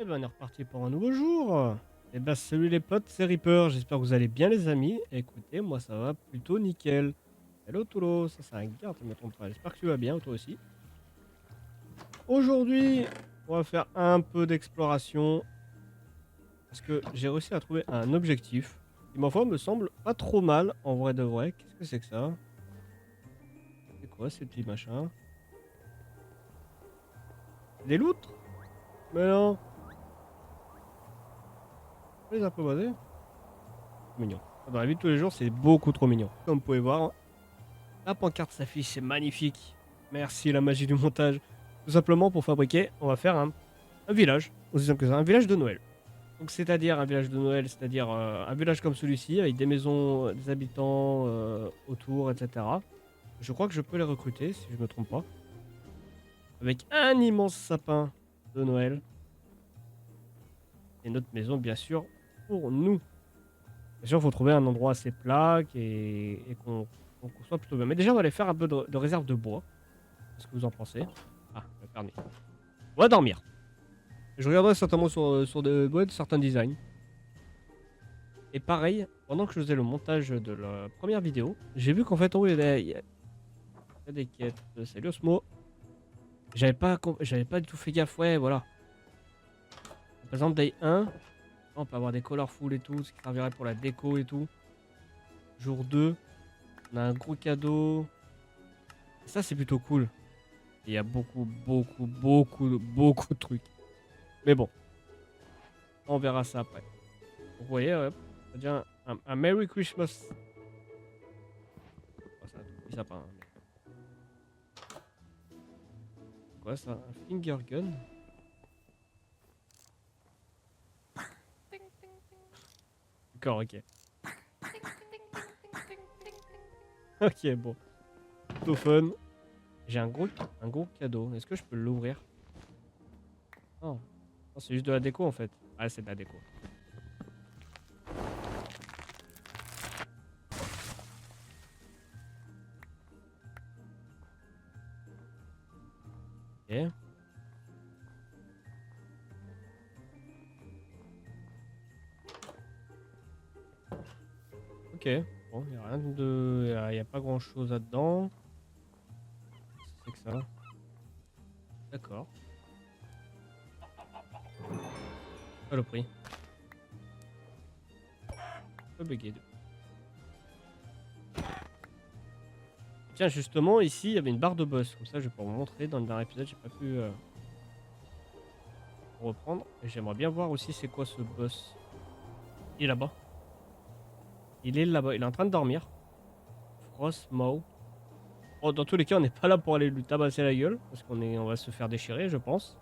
Et ben on est reparti pour un nouveau jour. Et ben salut les potes, c'est Reaper, j'espère que vous allez bien les amis. Écoutez, moi ça va plutôt nickel. Hello Toulo, ça c'est un garde, je me trompe pas. J'espère que tu vas bien, toi aussi. Aujourd'hui, on va faire un peu d'exploration. Parce que j'ai réussi à trouver un objectif. Qui ma foi me semble pas trop mal en vrai de vrai. Qu'est-ce que c'est que ça? C'est quoi ces petits machins? Des loutres? Mais non, on les a pas basés. Mignon. Dans la vie de tous les jours, c'est beaucoup trop mignon. Comme vous pouvez voir, la pancarte s'affiche, c'est magnifique. Merci la magie du montage. Tout simplement pour fabriquer, on va faire un village, aussi simple que ça, un village de Noël. Donc c'est-à-dire un village de Noël, c'est-à-dire un village comme celui-ci, avec des maisons, des habitants autour, etc. Je crois que je peux les recruter, si je me trompe pas. Avec un immense sapin de Noël. Et notre maison, bien sûr, pour nous. Bien sûr, il faut trouver un endroit assez plat et qu'on soit plutôt bien. Mais déjà, on va aller faire un peu de réserve de bois. Qu'est-ce que vous en pensez? Ah, le permis. On va dormir. Je regarderai certainement sur certains designs. Et pareil, pendant que je faisais le montage de la première vidéo, j'ai vu qu'en fait, en haut, il y a des quêtes. Salut Osmo. J'avais pas du tout fait gaffe. Ouais, voilà. Par exemple, Day 1, on peut avoir des colorful et tout, ce qui servirait pour la déco et tout. Jour 2, on a un gros cadeau. Et ça, c'est plutôt cool. Il y a beaucoup de trucs. Mais bon, on verra ça après. Vous voyez, ça devient un Merry Christmas. Oh, c'est un tout petit sapin. Mais... quoi ça? Un finger gun? D'accord, ok. Ok, bon. Plutôt fun. J'ai un gros cadeau. Est-ce que je peux l'ouvrir? Non. Non, c'est juste de la déco en fait. Ah, c'est de la déco. Ok. Ok. Bon, il n'y a rien de. Y a pas grand chose là-dedans. C'est que ça. D'accord. Pas le prix. Pas bugué. Tiens, justement, ici, il y avait une barre de boss. Comme ça, je vais pouvoir vous montrer. Dans le dernier épisode, j'ai pas pu reprendre. Et j'aimerais bien voir aussi c'est quoi ce boss. Il est là-bas. Il est là-bas. Il est en train de dormir. Frostmaw. Oh, dans tous les cas, on n'est pas là pour aller lui tabasser la gueule. Parce on va se faire déchirer, je pense.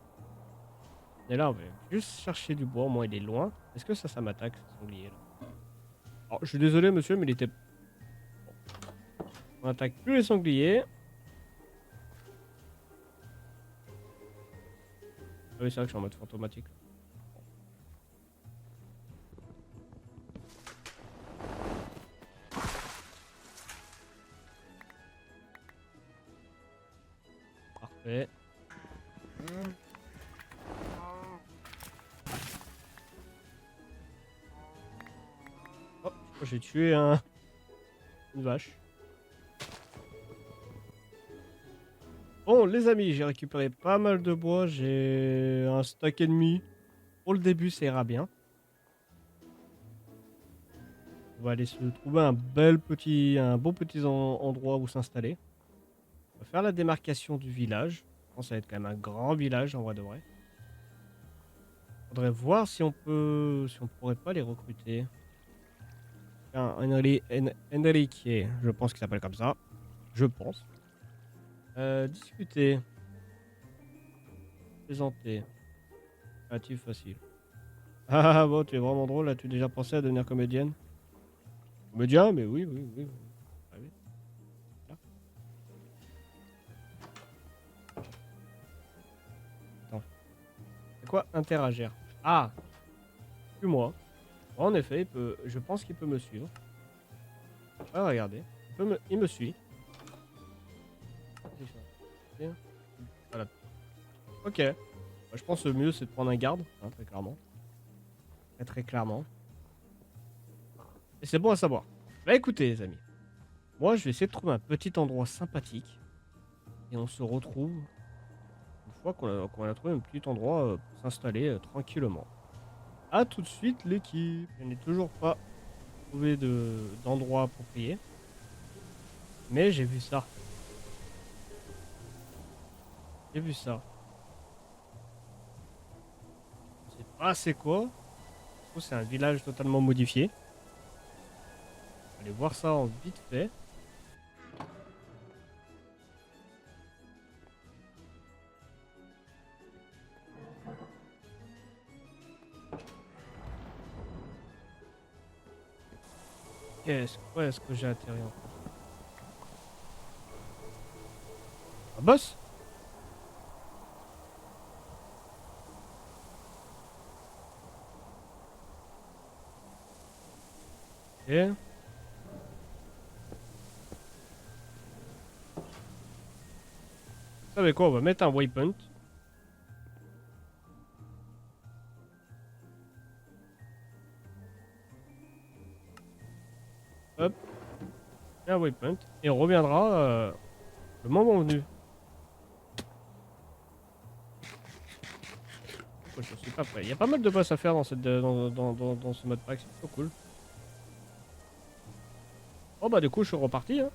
Et là, on va juste chercher du bois. Au moins, il est loin. Est-ce que ça m'attaque, ce sanglier là? Alors, je suis désolé, monsieur, mais il était. Bon. On attaque plus les sangliers. Ah oui, c'est vrai que je suis en mode fantomatique. Là. Parfait. Oh, j'ai tué une vache. Bon, les amis, j'ai récupéré pas mal de bois. J'ai un stack et demi. Pour le début, ça ira bien. On va aller se trouver un beau petit endroit où s'installer. On va faire la démarcation du village. Je pense que ça va être quand même un grand village en vrai de vrai. Faudrait voir si on pourrait pas les recruter. Enrique, je pense qu'il s'appelle comme ça. Je pense. Discuter. Présenter. Créatif facile. Ah bon, tu es vraiment drôle. As-tu déjà pensé à devenir comédienne? Comédien, mais oui. Ah oui. Là. Attends. C'est quoi interagir? Ah, plus moi. En effet, je pense qu'il peut me suivre. Ah, regardez. Il me suit. Voilà. Ok. Je pense que le mieux c'est de prendre un garde, hein, très clairement. Très clairement. Et c'est bon à savoir. Bah écoutez les amis, moi je vais essayer de trouver un petit endroit sympathique. Et on se retrouve une fois qu'on a trouvé un petit endroit pour s'installer tranquillement. A tout de suite l'équipe. Je n'ai toujours pas trouvé d'endroit approprié. Mais j'ai vu ça. J'ai vu ça. Je sais pas c'est quoi. Je trouve que c'est un village totalement modifié. Allez voir ça en vite fait. Où est-ce que j'ai atterri en fait? Un boss? Et vous savez quoi? On va mettre un waypoint. Hop. Et un waypoint. Et on reviendra le moment venu. Je suis pas prêt. Il y a pas mal de boss à faire dans, dans ce mode pack. C'est plutôt cool. Oh bah du coup je suis reparti. Hein.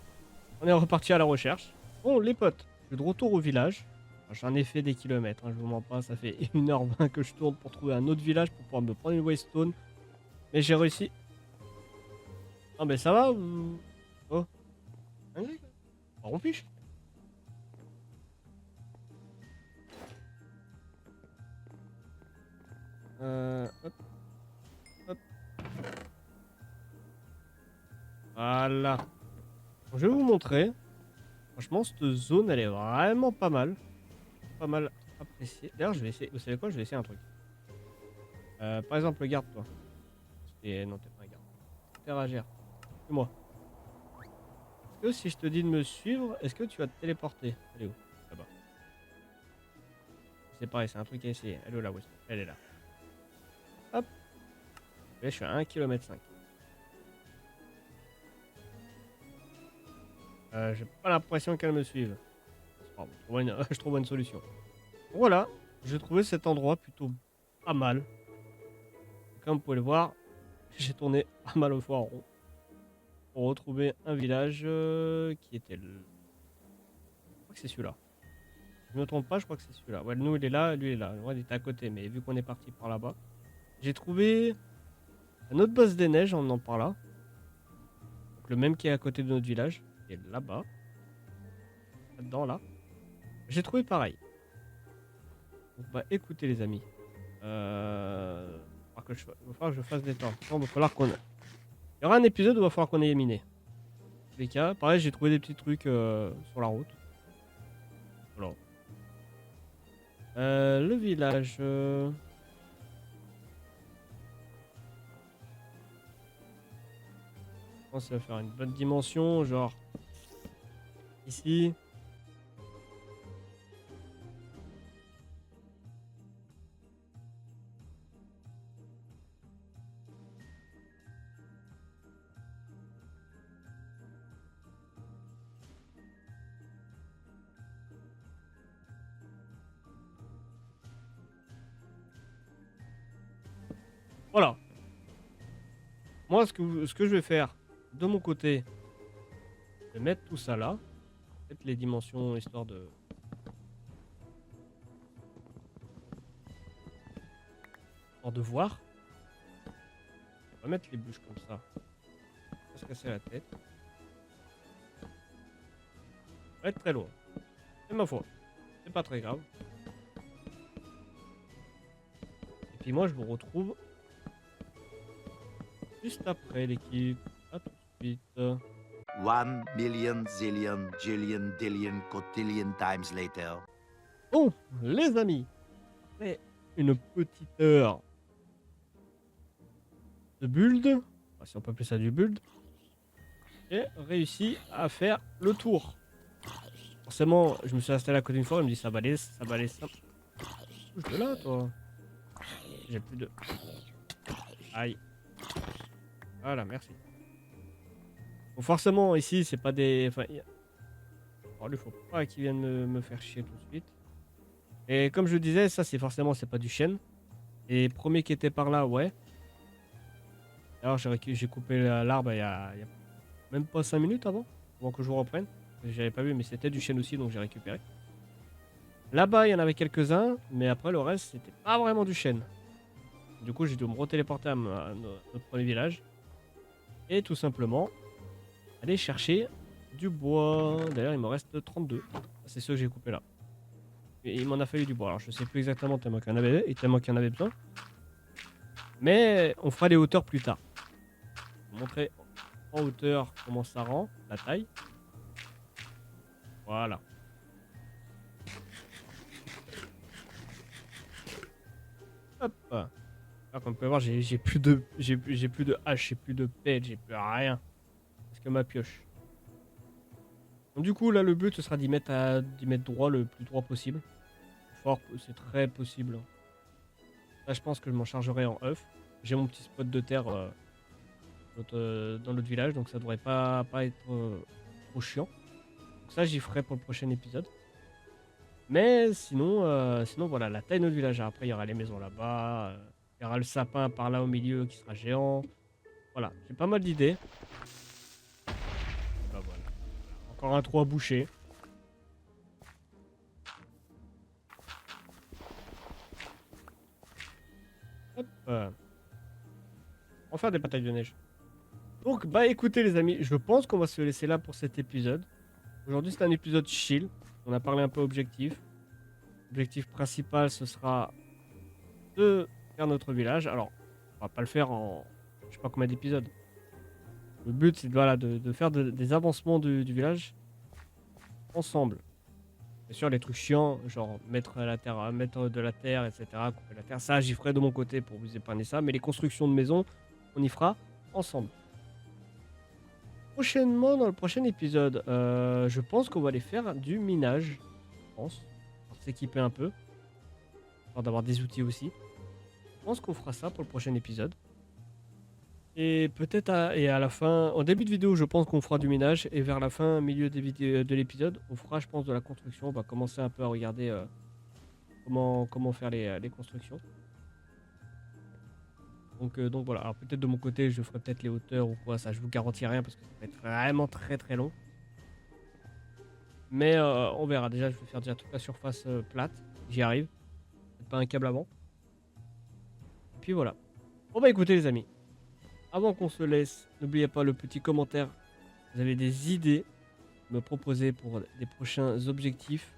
On est reparti à la recherche. Bon les potes, je suis de retour au village. J'en ai fait des kilomètres, hein, je vous mens pas. Ça fait 1h20 que je tourne pour trouver un autre village pour pouvoir me prendre une waystone. Mais j'ai réussi. Ah mais ça va ou... Oh. On fiche. Hop, hop. Voilà. Je vais vous montrer. Franchement, cette zone, elle est vraiment pas mal. Pas mal appréciée. D'ailleurs, je vais essayer. Vous savez quoi? Je vais essayer un truc. Par exemple, garde-toi. Non, t'es pas un garde. Interagir. Suis-moi. Est-ce que si je te dis de me suivre, est-ce que tu vas te téléporter? Elle est où? Là-bas. C'est pareil, c'est un truc à essayer. Elle est là, elle est là. Hop. Là, je suis à 1,5 km. J'ai pas l'impression qu'elle me suive. Je trouve une solution. Voilà, j'ai trouvé cet endroit plutôt pas mal. Comme vous pouvez le voir, j'ai tourné pas mal au fois en rond pour retrouver un village qui était le... Je crois que c'est celui-là. Je me trompe pas, je crois que c'est celui-là. Ouais, nous il est là, lui il est là. Ouais, il était à côté, mais vu qu'on est parti par là-bas, j'ai trouvé un autre boss des neiges en venant par là. Donc le même qui est à côté de notre village, qui est là-bas. Là-dedans, là. J'ai trouvé pareil. Donc bah écoutez les amis. Il va falloir que je fasse des temps. Il va falloir qu'on... Il y aura un épisode où il va falloir qu'on ait miné. En tous les cas, pareil, j'ai trouvé des petits trucs sur la route. Voilà. Le village. Je pense qu'il va faire une bonne dimension, genre ici. Voilà. Moi, ce que je vais faire de mon côté, je vais mettre tout ça là. Mettre les dimensions histoire de... Histoire de voir. On va mettre les bûches comme ça. On va se casser la tête. Ça va être très loin. C'est ma foi. C'est pas très grave. Et puis moi, je vous retrouve juste après l'équipe. A tout de suite. 1 million zillion jillion dillion cotillion times later. Bon, les amis, c'est une petite heure de build. Si on peut appeler ça du build. J'ai réussi à faire le tour. Forcément, je me suis installé à côté d'une fois, il me dit ça va aller, Bouge de là, toi. J'ai plus de... Aïe. Voilà, merci. Bon, forcément, ici, c'est pas des... Enfin, alors, lui, faut pas qu'il vienne me faire chier tout de suite. Et comme je disais, ça, c'est forcément, c'est pas du chêne. Et premier qui était par là, ouais. Alors, j'ai coupé l'arbre il y a même pas 5 minutes avant que je vous reprenne. J'avais pas vu, mais c'était du chêne aussi, donc j'ai récupéré. Là-bas, il y en avait quelques-uns, mais après, le reste, c'était pas vraiment du chêne. Du coup, j'ai dû me retéléporter à notre premier village. Et tout simplement, aller chercher du bois. D'ailleurs, il me reste 32. C'est ceux que j'ai coupé là. Et il m'en a fallu du bois. Alors, je sais plus exactement tellement qu'il y en avait besoin. Mais on fera les hauteurs plus tard. Je vais vous montrer en hauteur comment ça rend, la taille. Voilà. Hop. Alors, comme vous pouvez voir, j'ai plus de hache, j'ai plus de pelle, j'ai plus rien. Parce que ma pioche. Donc, du coup, là, le but, ce sera d'y mettre droit le plus droit possible. Fort, c'est très possible. Là, je pense que je m'en chargerai en œuf. J'ai mon petit spot de terre dans l'autre village, donc ça devrait pas être trop chiant. Donc ça, j'y ferai pour le prochain épisode. Mais sinon, voilà, la taille de notre village. Après, il y aura les maisons là-bas. Il y aura le sapin par là au milieu qui sera géant. Voilà, j'ai pas mal d'idées. Bah voilà. Encore un trou à boucher. Hop. On va faire des batailles de neige. Donc, bah écoutez les amis, je pense qu'on va se laisser là pour cet épisode. Aujourd'hui, c'est un épisode chill. On a parlé un peu objectif. L'objectif principal, ce sera de faire notre village. Alors, on va pas le faire en je sais pas combien d'épisodes. Le but, c'est voilà, de faire des avancements du village ensemble. Bien sûr, les trucs chiants, genre mettre de la terre, etc., couper la terre, ça, j'y ferai de mon côté pour vous épargner ça. Mais les constructions de maisons, on y fera ensemble. Prochainement, dans le prochain épisode, je pense qu'on va aller faire du minage. Je pense. Pour s'équiper un peu. Histoire d'avoir des outils aussi. Je pense qu'on fera ça pour le prochain épisode. Et peut-être à la fin, en début de vidéo, je pense qu'on fera du minage. Et vers la fin, milieu de l'épisode, on fera, je pense, de la construction. On va commencer un peu à regarder comment faire les constructions. Donc voilà, alors peut-être de mon côté, je ferai peut-être les hauteurs ou quoi, ça je vous garantis rien parce que ça va être vraiment très très long. Mais on verra, déjà je vais faire déjà toute la surface plate, j'y arrive. Peut-être pas un câble avant. Et puis voilà. Bon bah écoutez les amis, avant qu'on se laisse, n'oubliez pas le petit commentaire. Vous avez des idées à me proposer pour des prochains objectifs.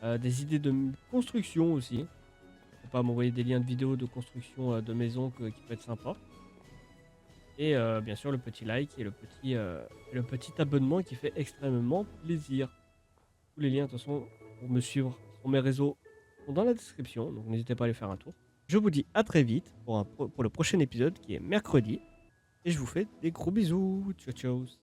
Des idées de construction aussi. Pas m'envoyer des liens de vidéos de construction de maisons qui peut être sympa. Et bien sûr le petit like et le petit abonnement qui fait extrêmement plaisir. Tous les liens de toute façon pour me suivre sur mes réseaux sont dans la description, donc n'hésitez pas à aller faire un tour. Je vous dis à très vite pour le prochain épisode qui est mercredi. Et je vous fais des gros bisous. Ciao ciao.